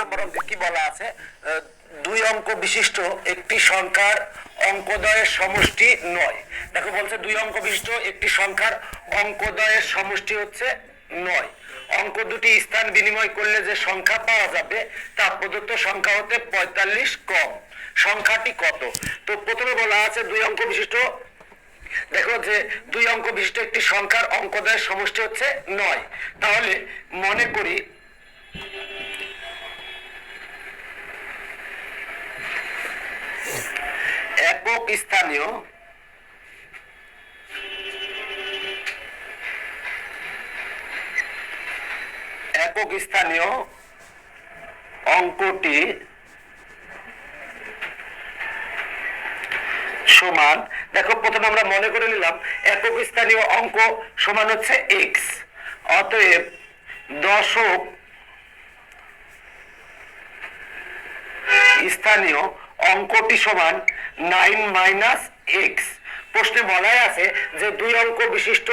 নম্বর অঙ্কে কি বলা আছে, দুই অঙ্ক বিশিষ্ট একটি সংখ্যার অঙ্কদ্বয়ের সমষ্টি 9। দেখো বলছে দুই অঙ্ক বিশিষ্ট একটি সংখ্যার অঙ্কদ্বয়ের সমষ্টি হচ্ছে 9। অঙ্ক দুটি স্থান বিনিময় করলে যে সংখ্যা পাওয়া যাবে তা প্রদত্ত সংখ্যা হতে 45 কম। সংখ্যাটি কত? তো প্রথমে বলা আছে দুই অঙ্ক বিশিষ্ট, দেখো যে দুই অঙ্ক বিশিষ্ট একটি সংখ্যার অঙ্কদ্বয়ের সমষ্টি হচ্ছে 9। তাহলে মনে করি একক স্থানীয় অঙ্কটি সমান, দেখো প্রথমে আমরা মনে করে নিলাম একক স্থানীয় অঙ্ক সমান হচ্ছে x। অতএব দশক স্থানীয় অঙ্কটি সমান 9 - x। প্রশ্নে বলাই আছে যে দুই অঙ্ক বিশিষ্ট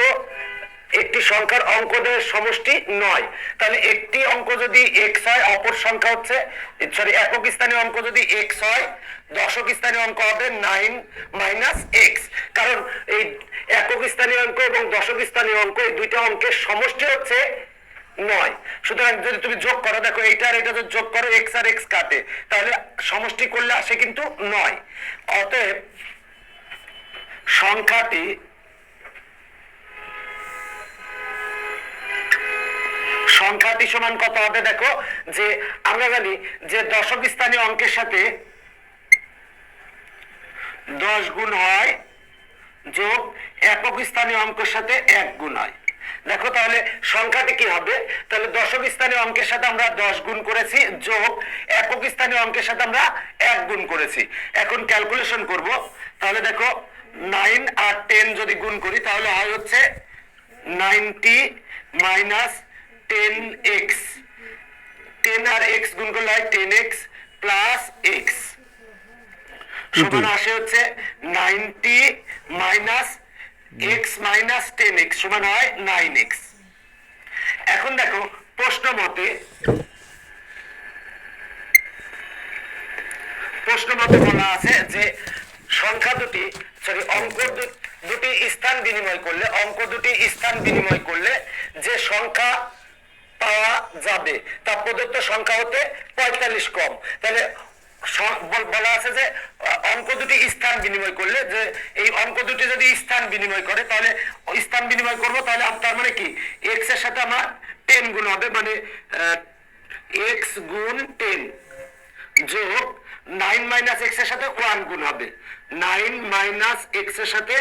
একটি সংখ্যার অঙ্কদ্বয়ের সমষ্টি 9। তাহলে একটি অঙ্ক যদি x হয়, অপর সংখ্যা হচ্ছে একক স্থানীয় অঙ্ক যদি x হয়, দশক স্থানীয় অঙ্ক হবে 9 - x। কারণ এই একক স্থানীয় অঙ্ক এবং দশক স্থানীয় অঙ্ক এই দুইটা অঙ্কের সমষ্টি হচ্ছে 9। সুতরাং যদি তুমি যোগ করো, দেখো এইটা আর এটা যদি যোগ করো x আর x কাটে, তাহলে সমষ্টি করলে আসে কিন্তু 9। অতএব সংখ্যাটি সমান কত হবে? দেখো যে আমরা জানি যে দশক স্থানীয় অঙ্কের সাথে 10 গুণ হয় যোগ একক স্থানীয় অঙ্কের সাথে 1 গুণ হয়। দেখো তাহলে সংখ্যাটি কি হবে? তাহলে দশক স্থানীয় অঙ্কের সাথে আমরা 10 গুণ করেছি যোগ একক স্থানীয় অঙ্কের সাথে আমরা 1 গুণ করেছি। এখন ক্যালকুলেশন করব। তাহলে দেখো 9 আর 10 যদি গুণ করি তাহলে হয় হচ্ছে 90 - 10x। 10 আর x গুণ করলে হয় 10x প্লাস x সমান আসে হচ্ছে 90 - x - 10x সমান হয় 9x। এখন দেখো প্রশ্ন মতে বলা আছে যে সংখ্যা দুটি অঙ্ক দুটি স্থান বিনিময় করলে যে সংখ্যা পাওয়া যাবে তা প্রদত্ত সংখ্যা হতে 45 কম। তাহলে বলা আছে যে অঙ্ক দুটি স্থান বিনিময় করলে, যে এই অঙ্ক দুটি যদি স্থান বিনিময় করে তাহলে স্থান বিনিময় করব, তাহলে তার মানে কি x এর সাথে আমার 10 গুণ হবে, মানে x গুণ 10 যোগ 9 - x এর সাথে 1 গুণ হবে, 9 - x এর সাথে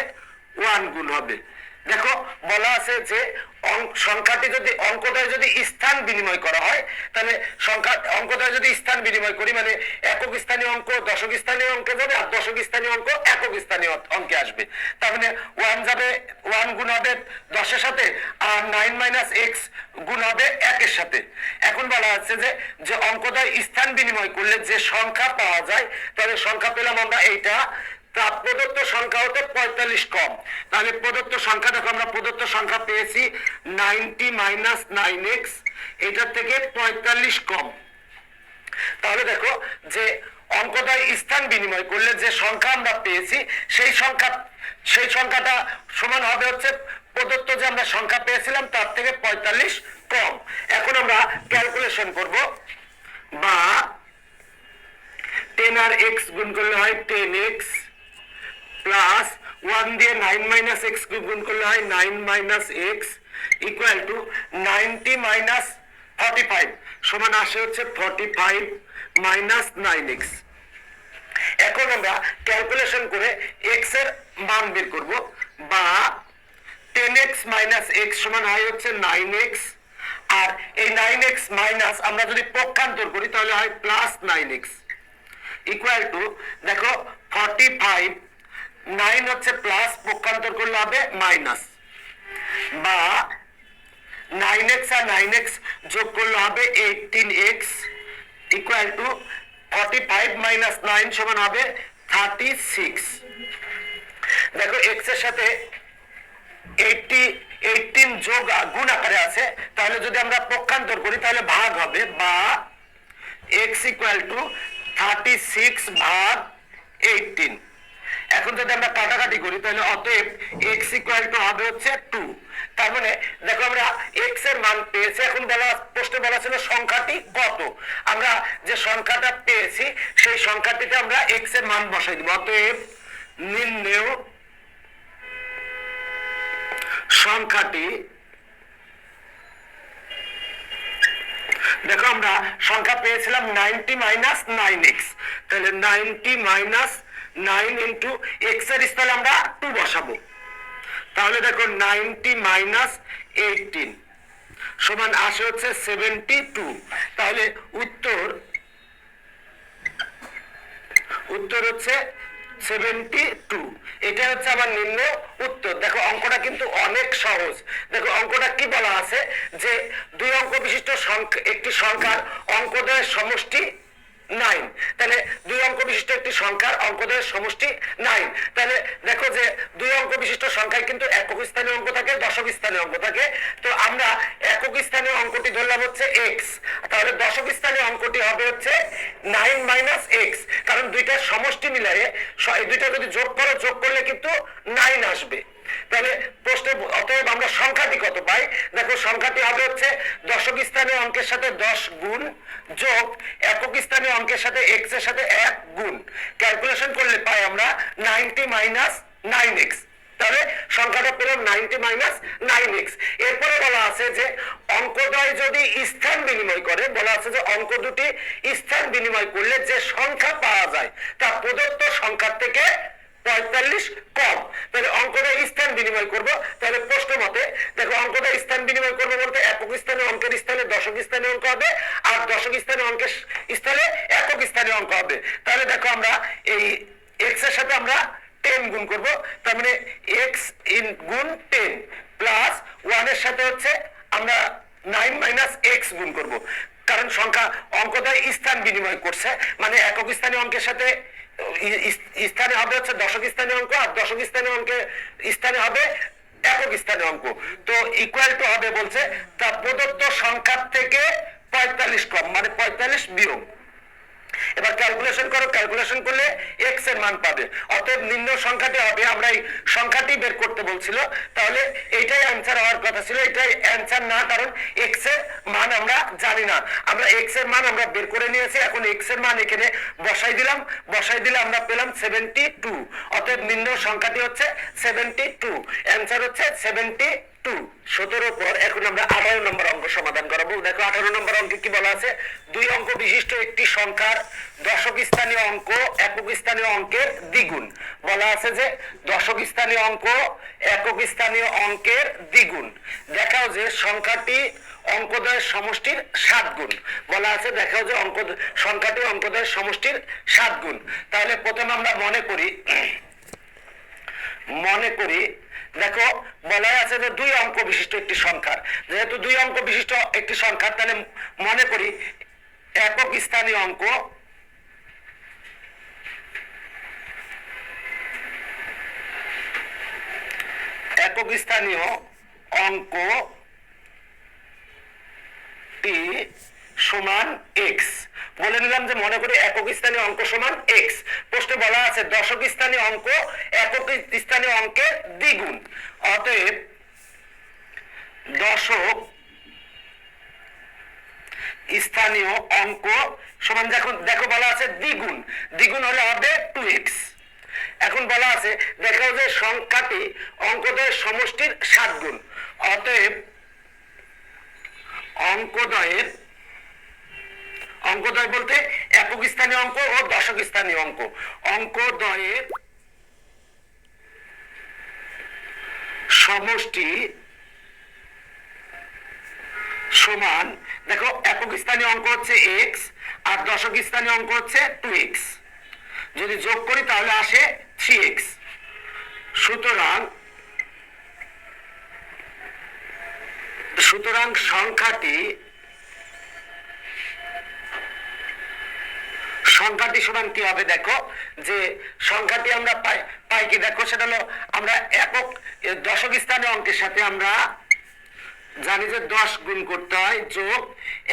1 গুণ হবে। দেখো বলা আছে যে সংখ্যাটি যদি অঙ্কদ্বয় যদি স্থান বিনিময় করা হয়, তাহলে অঙ্কদ্বয় যদি স্থান বিনিময় করি মানে একক স্থানীয় অঙ্ক দশক স্থানীয় অঙ্কে যাবে আর দশক স্থানীয় অঙ্ক একক স্থানীয় অঙ্কে আসবে। তার মানে 1 যাবে, 1 গুণ হবে 10 এর সাথে, আর 9 - x গুণ হবে 1 এর সাথে। এখন বলা আছে যে অঙ্কদ্বয় স্থান বিনিময় করলে যে সংখ্যা পাওয়া যায়, তাহলে সংখ্যা পেলাম আমরা এইটা, তা প্রদত্ত সংখ্যা হতে 45 কম। তাহলে প্রদত্ত সংখ্যা, দেখো আমরা প্রদত্ত সংখ্যা পেয়েছি 90 - 9x, এটার থেকে 45 কম। তাহলে দেখো যে অঙ্কদ্বয় স্থান বিনিময় করলে যে সংখ্যা আমরা পেয়েছি সেই সংখ্যাটা সমান হবে হচ্ছে প্রদত্ত যে আমরা সংখ্যা পেয়েছিলাম তার থেকে 45 কম। এখন আমরা ক্যালকুলেশন করব, বা 10 আর x গুণ করলে হয় 10x প্লাস 1 দিয়ে 9 - x গুণ করলে হয় 9 - x ইকুয়াল টু 90 - 45 সমান আসে হচ্ছে 45 - 9x। এখন আমরা ক্যালকুলেশন করে x এর মান বের করব, বা 10x - x সমান হয় হচ্ছে 9x, আর এই 9x মাইনাস আমরা যদি পক্ষান্তর করি তাহলে হয় প্লাস 9x ইকুয়াল টু, দেখো 45, 9 হচ্ছে প্লাস, পক্ষান্তর করলে হবে মাইনাস, বা 9x আর 9x যোগ করলে হবে 18x ইকুয়াল টু 45 - 9 সমান হবে 36। দেখো x এর সাথে 18 যোগ গুণ আকারে আছে, তাহলে যদি আমরা পক্ষান্তর করি তাহলে ভাগ হবে, বা x ইকুয়াল টু 36/18। এখন যদি আমরা কাটাকাটি করি তাহলে অতএব x ইকুয়াল টু হবে হচ্ছে 2। তার মানে দেখো আমরা x এর মান পেয়েছি। এখন প্রশ্নে বলা ছিল সংখ্যাটি কত। আমরা যে সংখ্যাটা পেয়েছি সেই সংখ্যাটিতে আমরা x এর মান বসাই দিব। অতএব নির্ণেয় সংখ্যাটি, দেখো আমরা সংখ্যা পেয়েছিলাম 90 - 9x, তাহলে 90 - 9 ইন্টু x এর স্থলে আমরা 2 বসাবো। তাহলে দেখো 90 - 18 সমান আসে হচ্ছে 72। তাহলে উত্তর হচ্ছে 72। এটা হচ্ছে আমার নিম্ন উত্তর। দেখো অঙ্কটা কিন্তু অনেক সহজ। দেখো অঙ্কটা কি বলা আছে যে 2 অঙ্ক বিশিষ্ট একটি সংখ্যার অঙ্কদ্বয়ের সমষ্টি 9। তাহলে 2 অঙ্ক বিশিষ্ট একটি সংখ্যার অঙ্কদ্বয়ের সমষ্টি 9। তাহলে দেখো যে 2 অঙ্ক বিশিষ্ট সংখ্যায় কিন্তু একক স্থানীয় অঙ্ক থাকে, দশক স্থানীয় অঙ্ক থাকে। তো আমরা একক স্থানীয় অঙ্কটি ধরলাম হচ্ছে x, তাহলে দশক স্থানীয় অঙ্কটি হবে হচ্ছে 9 - x, কারণ দুইটার সমষ্টি মিলায়ে এই দুইটা যদি যোগ করলে কিন্তু 9 আসবে। তাহলে প্রশ্নে অতএব আমরা সংখ্যাটি কত পাই। দেখো সংখ্যাটি হবে হচ্ছে দশক স্থানীয় অঙ্কের সাথে 10 গুণ যোগ একক স্থানীয় অঙ্কের সাথে x এর সাথে 1 গুণ। ক্যালকুলেশন করলে পাই আমরা 90 - 9x। তাহলে সংখ্যাটা পেলাম 90 - 9x। এরপরে বলা আছে যে অঙ্কদ্বয় যদি স্থান বিনিময় করে, বলা আছে যে অঙ্ক দুটি স্থান বিনিময় করলে যে সংখ্যা পাওয়া যায় তা প্রদত্ত সংখ্যার থেকে 45 কম। তাহলে অঙ্কদ্বয় স্থান বিনিময় করব। তাহলে প্রশ্ন মতে দেখো অঙ্কদ্বয় স্থান বিনিময় করবো বলতে একক স্থানীয় অঙ্কের স্থানে দশক স্থানীয় অঙ্ক হবে, আর দশক স্থানীয় অঙ্কের স্থানে একক স্থানীয় অঙ্ক হবে। তাহলে দেখো আমরা এই x এর সাথে আমরা 10 গুণ করব। তার মানে x গুণ 10 প্লাস 1 এর সাথে হচ্ছে আমরা 9 - x গুণ করব। কারণ সংখ্যা অঙ্কদ্বয় স্থান বিনিময় করছে, মানে একক স্থানীয় অঙ্কের সাথে স্থানে হবে হচ্ছে দশক স্থানীয় অঙ্ক, আর দশক স্থানীয় অঙ্কের স্থানে হবে একক স্থানীয় অঙ্ক। তো ইকুয়াল টু হবে বলছে তা প্রদত্ত সংখ্যার থেকে 45 কম, মানে 45 বিয়োগ। এবার ক্যালকুলেশন করো, ক্যালকুলেশন করলে x এর মান পাবে। অতএব নিম্ন সংখ্যাটি হবে, আমরা এই সংখ্যাটি বের করতে বলছিল, তাহলে এইটাই অ্যান্সার হওয়ার কথা ছিল। এটাই অ্যান্সার না, কারণ x এর মান আমরা জানি না। আমরা x এর মান আমরা বের করে নিয়েছি, এখন x এর মান এখানে বসাই দিলে আমরা পেলাম 72। অতএব নিম্ন সংখ্যাটি হচ্ছে 72। অ্যান্সার হচ্ছে 72। 17 পর এখন আমরা 18 নম্বর অঙ্ক সমাধান করাবো। দেখো 18 নম্বর অঙ্কে কি বলা আছে, 2 অঙ্ক বিশিষ্ট একটি সংখ্যার দশক স্থানীয় অঙ্ক একক স্থানীয় অঙ্কের দ্বিগুণ। বলা আছে যে দশক স্থানীয় অঙ্ক একক স্থানীয় অঙ্কের দ্বিগুণ। দেখাও যে সংখ্যাটি অঙ্কদ্বয়ের সমষ্টির 7 গুণ। বলা আছে দেখাও যে সংখ্যাটি অঙ্কদ্বয়ের সমষ্টির 7 গুণ। তাহলে প্রথমে আমরা মনে করি দেখো বলা আছে যে 2 অঙ্ক বিশিষ্ট একটি সংখ্যার, যেহেতু 2 অঙ্ক বিশিষ্ট একটি সংখ্যার, তাহলে মনে করি একক স্থানীয় অঙ্ক অঙ্কটি সমান x। বলে নিলাম যে মনে করি একক স্থানীয় অঙ্ক সমান x। প্রশ্নে বলা আছে দশক স্থানীয় অঙ্ক একক স্থানীয় অঙ্কের দ্বিগুণ। অতএব দশক স্থানীয় অঙ্ক সমান, দেখো বলা আছে দ্বিগুণ হলে হবে 2x। এখন বলা আছে দেখাও যে সংখ্যাটি অঙ্কদ্বয়ের সমষ্টির 7 গুণ। অতএব অঙ্কদ্বয় বলতে একক স্থানীয় অঙ্ক ও দশক স্থানীয় অঙ্ক। অঙ্কদ্বয়ের সমষ্টি সমান, দেখো একক স্থানীয় অঙ্ক হচ্ছে x আর দশক স্থানীয় অঙ্ক হচ্ছে 2x। যদি যোগ করি তাহলে আসে 3x। সুতরাং সংখ্যাটি সমান কি হবে, দেখো যে সংখ্যাটি আমরা পাই কি, দেখো সেটা হলো আমরা একক দশক স্থানীয় অঙ্কের সাথে আমরা জানি যে 10 গুণ করতে হয় যোগ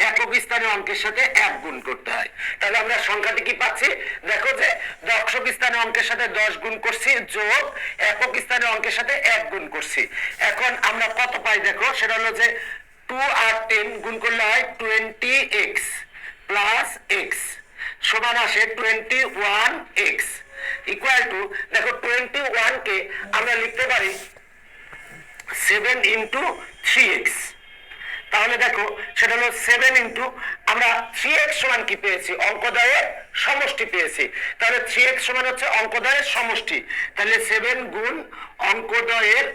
একক স্থানীয় অঙ্কের সাথে 1 গুণ করতে হয়। তাহলে আমরা সংখ্যাটি কি পাচ্ছি, দেখো যে দশক স্থানে অঙ্কের সাথে 10 গুণ করছি যোগ একক স্থানে অঙ্কের সাথে 1 গুণ করছি। এখন আমরা কত পাই দেখো, সেটা হলো যে 2 আর 10 গুণ করলে হয় 20x প্লাস x সমান আসে 21x ইকুয়াল টু, দেখো 21 কে আমরা লিখতে পারি 7 ইন্টু 3x। তাহলে দেখো সেটা হলো 7 ইন্টু, আমরা 3x সমান কি পেয়েছি, অঙ্কদ্বয়ের সমষ্টি পেয়েছি। তাহলে 3x সমান হচ্ছে অঙ্কদ্বয়ের সমষ্টি। তাহলে 7 গুণ অঙ্কদ্বয়ের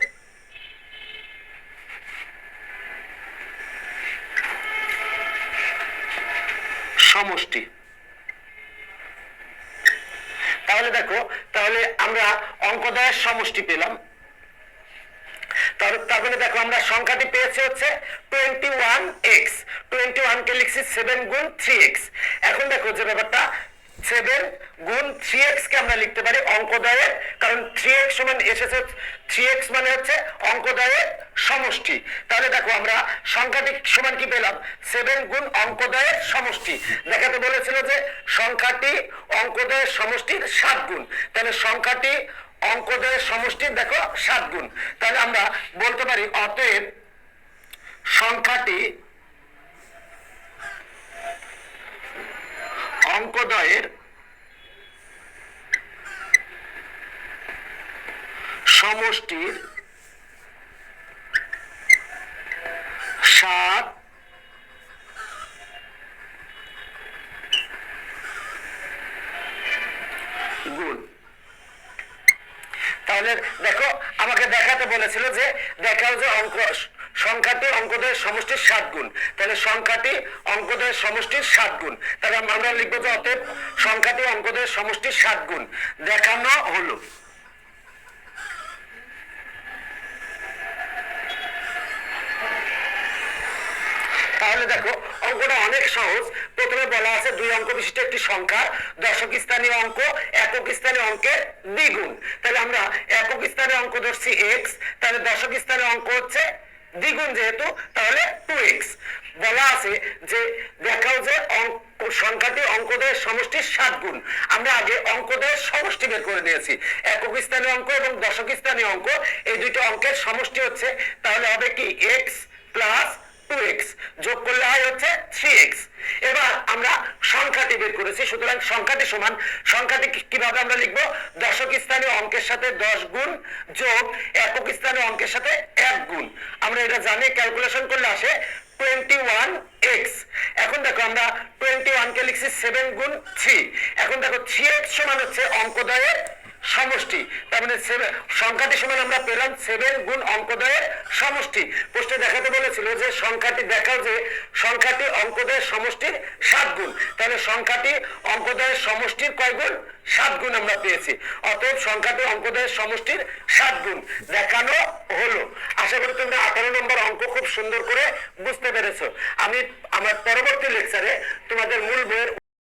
সমষ্টি। তাহলে দেখো, তাহলে আমরা অঙ্কদ্বয়ের সমষ্টি পেলাম। তারপরে দেখো আমরা সংখ্যাটি পেয়েছি হচ্ছে 21x, 21 কে লিখছি 7 গুণ 3x। এখন দেখো যে ব্যাপারটা, 7 গুণ 3x কে আমরা লিখতে পারি অঙ্কদ্বয়ের, কারণ 3x সমান এসেছে, 3x মানে হচ্ছে অঙ্কদ্বয়ের সমষ্টি। তাহলে দেখো আমরা সংখ্যাটি সমান কি পেলাম, 7 গুণ অঙ্কদ্বয়ের সমষ্টি। দেখাতে বলেছিল যে সংখ্যাটি অঙ্কদ্বয়ের সমষ্টির 7 গুণ, তাহলে সংখ্যাটি অঙ্কদ্বয়ের সমষ্টির দেখো 7 গুণ। তাহলে আমরা বলতে পারি অতএব সংখ্যাটি অঙ্কদ্বয়ের সমষ্টির 7 গুণ। তাহলে দেখো আমাকে দেখাতে বলেছিল যে দেখাও যে সংখ্যাটি অঙ্কদ্বয়ের সমষ্টির 7 গুণ। তাহলে সংখ্যাটি অঙ্কদ্বয়ের সমষ্টির 7 গুণ। তাহলে আমরা লিখবো যে অতএব সংখ্যাটি অঙ্কদ্বয়ের সমষ্টির 7 গুণ দেখানো হলো। তাহলে দেখো অঙ্কটা অনেক সহজ। প্রথমে বলা আছে 2 অঙ্ক বিশিষ্ট একটি সংখ্যা দশক স্থানীয় অঙ্ক একক স্থানীয় অঙ্কের দ্বিগুণ। তাহলে আমরা একক স্থানীয় অঙ্ক ধরছি x, তাহলে দশক স্থানীয় অঙ্ক হচ্ছে দ্বিগুণ যেহেতু, তাহলে 2x। বলা আছে যে দেখাও যে সংখ্যাটি অঙ্কদ্বয়ের সমষ্টির 7 গুণ। আমরা আগে অঙ্কদ্বয়ের সমষ্টি বের করে নিয়েছি, একক স্থানীয় অঙ্ক এবং দশক স্থানীয় অঙ্ক এই দুটো অঙ্কের সমষ্টি হচ্ছে, তাহলে হবে কি x প্লাস 2x যোগ করলে হয় হচ্ছে 3x। এবার আমরা সংখ্যাটি বের করেছি, সুতরাং সংখ্যাটি সমান, সংখ্যাটি কিভাবে আমরা লিখবো, দশক স্থানীয় অঙ্কের সাথে 10 গুণ যোগ একক স্থানীয় অঙ্কের সাথে 1 গুণ। আমরা এটা জানি, ক্যালকুলেশন করলে আসে 21x। এখন দেখো আমরা 21 কে লিখছি 7 গুণ 3। এখন দেখো 3x সমান হচ্ছে অঙ্কদ্বয়ের সমষ্টি। তার মানে সংখ্যাটি সমান আমরা পেলাম 7 গুণ অঙ্কদ্বয়ের সমষ্টি। প্রশ্নে দেখাতে বলেছিল যে সংখ্যাটি দেখাও যে সংখ্যাটি অঙ্কদ্বয়ের সমষ্টির 7 গুণ। তাহলে সংখ্যাটি অঙ্কদ্বয়ের সমষ্টির কয় গুণ, 7 গুণ আমরা পেয়েছি। অতএব সংখ্যাটি অঙ্কদ্বয়ের সমষ্টির 7 গুণ দেখানো হলো। আশা করি তোমরা 18 নম্বর অঙ্ক খুব সুন্দর করে বুঝতে পেরেছো। আমি আমার পরবর্তী লেকচারে তোমাদের মূল বইয়ের